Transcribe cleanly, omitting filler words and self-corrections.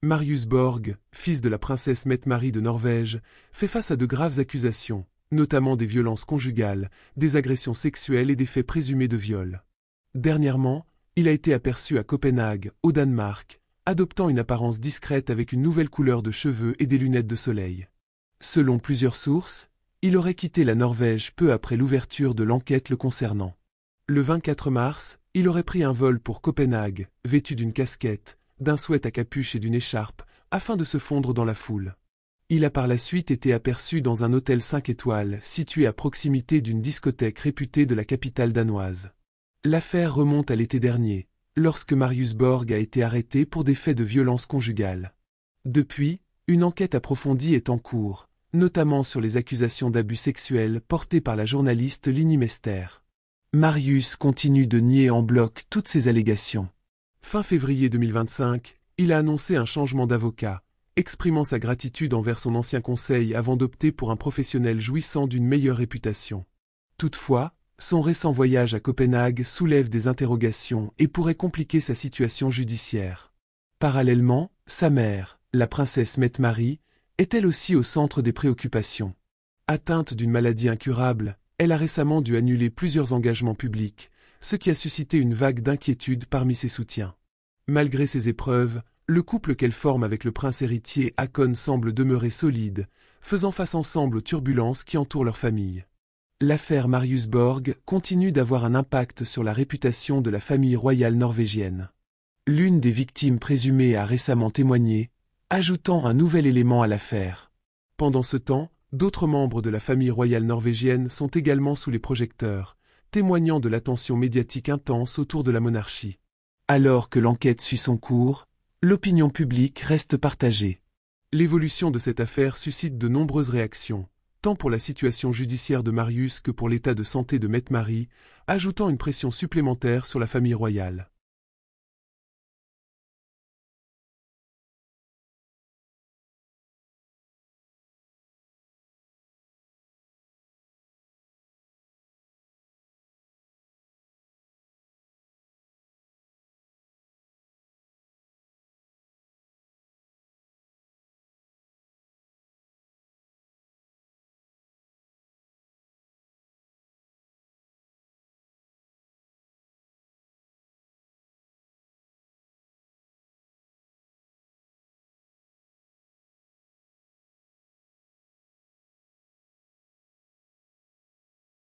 Marius Borg, fils de la princesse Mette-Marie de Norvège, fait face à de graves accusations, notamment des violences conjugales, des agressions sexuelles et des faits présumés de viol. Dernièrement, il a été aperçu à Copenhague, au Danemark, adoptant une apparence discrète avec une nouvelle couleur de cheveux et des lunettes de soleil. Selon plusieurs sources, il aurait quitté la Norvège peu après l'ouverture de l'enquête le concernant. Le 24 mars, il aurait pris un vol pour Copenhague, vêtu d'une casquette, d'un sweat à capuche et d'une écharpe, afin de se fondre dans la foule. Il a par la suite été aperçu dans un hôtel 5 étoiles situé à proximité d'une discothèque réputée de la capitale danoise. L'affaire remonte à l'été dernier, lorsque Marius Borg a été arrêté pour des faits de violence conjugale. Depuis, une enquête approfondie est en cours, notamment sur les accusations d'abus sexuels portées par la journaliste Linni Mester. Marius continue de nier en bloc toutes ces allégations. Fin février 2025, il a annoncé un changement d'avocat, exprimant sa gratitude envers son ancien conseil avant d'opter pour un professionnel jouissant d'une meilleure réputation. Toutefois, son récent voyage à Copenhague soulève des interrogations et pourrait compliquer sa situation judiciaire. Parallèlement, sa mère, la princesse Mette-Marie, est elle aussi au centre des préoccupations. Atteinte d'une maladie incurable, elle a récemment dû annuler plusieurs engagements publics, ce qui a suscité une vague d'inquiétude parmi ses soutiens. Malgré ces épreuves, le couple qu'elle forme avec le prince héritier Haakon semble demeurer solide, faisant face ensemble aux turbulences qui entourent leur famille. L'affaire Marius Borg continue d'avoir un impact sur la réputation de la famille royale norvégienne. L'une des victimes présumées a récemment témoigné, ajoutant un nouvel élément à l'affaire. Pendant ce temps, d'autres membres de la famille royale norvégienne sont également sous les projecteurs, témoignant de l'attention médiatique intense autour de la monarchie. Alors que l'enquête suit son cours, l'opinion publique reste partagée. L'évolution de cette affaire suscite de nombreuses réactions, tant pour la situation judiciaire de Marius que pour l'état de santé de Mette-Marie, ajoutant une pression supplémentaire sur la famille royale.